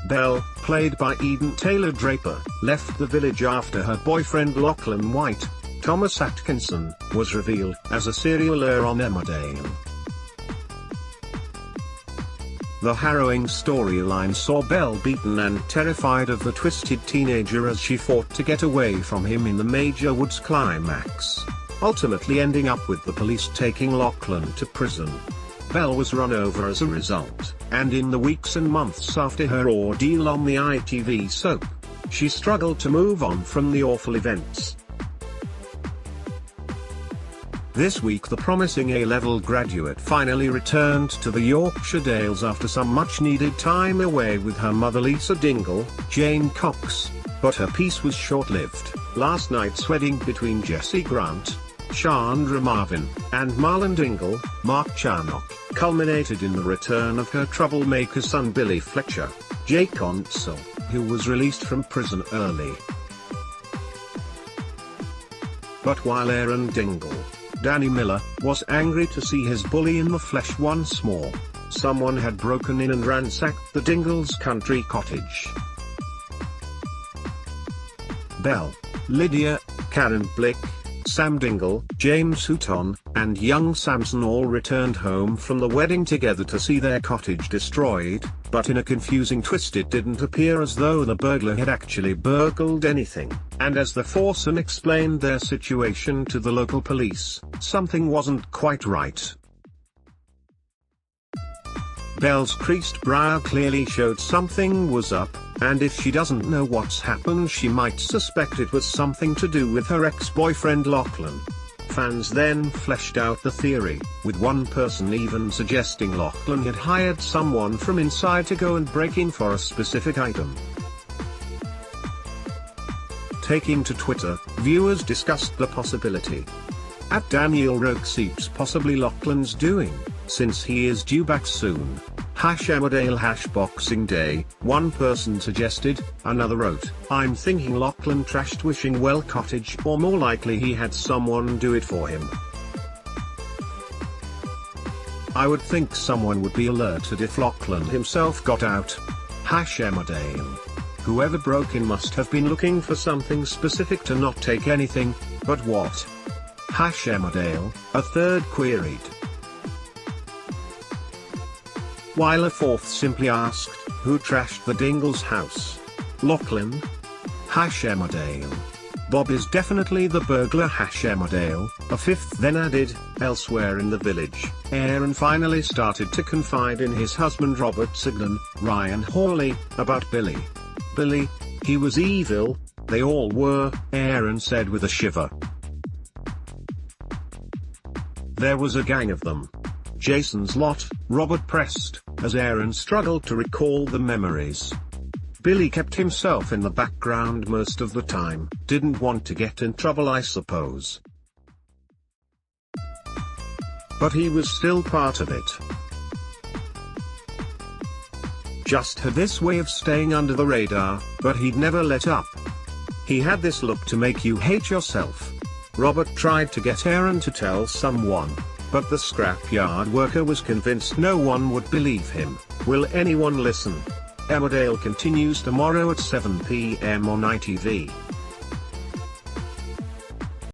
Belle, played by Eden Taylor Draper, left the village after her boyfriend Lachlan White, Thomas Atkinson, was revealed as a serial killer on Emmerdale. The harrowing storyline saw Belle beaten and terrified of the twisted teenager as she fought to get away from him in the Major Woods climax, ultimately ending up with the police taking Lachlan to prison. Belle was run over as a result, and in the weeks and months after her ordeal on the ITV soap, she struggled to move on from the awful events. This week the promising A-level graduate finally returned to the Yorkshire Dales after some much-needed time away with her mother Lisa Dingle, Jane Cox, but her peace was short-lived. Last night's wedding between Jessie Grant, Chandra Marvin, and Marlon Dingle, Mark Charnock, culminated in the return of her troublemaker son Billy Fletcher, Jake Onsell, who was released from prison early. But while Aaron Dingle, Danny Miller, was angry to see his bully in the flesh once more, someone had broken in and ransacked the Dingles' country cottage. Belle, Lydia, Karen Blick, Sam Dingle, James Houghton, and young Samson all returned home from the wedding together to see their cottage destroyed, but in a confusing twist it didn't appear as though the burglar had actually burgled anything, and as the foursome explained their situation to the local police, something wasn't quite right. Belle's creased brow clearly showed something was up, and if she doesn't know what's happened she might suspect it was something to do with her ex-boyfriend Lachlan. Fans then fleshed out the theory, with one person even suggesting Lachlan had hired someone from inside to go and break in for a specific item. Taking to Twitter, viewers discussed the possibility. At Daniel Rokeseeps possibly Lachlan's doing, since he is due back soon. #Emmerdale #Boxing Day, one person suggested, another wrote, I'm thinking Lachlan trashed Wishing Well Cottage, or more likely he had someone do it for him. I would think someone would be alerted if Lachlan himself got out. #Emmerdale. Whoever broke in must have been looking for something specific to not take anything, but what? #Emmerdale, a third queried. While a fourth simply asked, who trashed the Dingles' house? Lachlan? #Emmerdale. Bob is definitely the burglar. #Emmerdale. A fifth then added, elsewhere in the village, Aaron finally started to confide in his husband Robert Signan, Ryan Hawley, about Billy. Billy, he was evil, they all were, Aaron said with a shiver. There was a gang of them. Jason's lot, Robert pressed, as Aaron struggled to recall the memories. Billy kept himself in the background most of the time, didn't want to get in trouble I suppose. But he was still part of it. Just had this way of staying under the radar, but he'd never let up. He had this look to make you hate yourself. Robert tried to get Aaron to tell someone, but the scrapyard worker was convinced no one would believe him. Will anyone listen? Emmerdale continues tomorrow at 7 p.m. on ITV.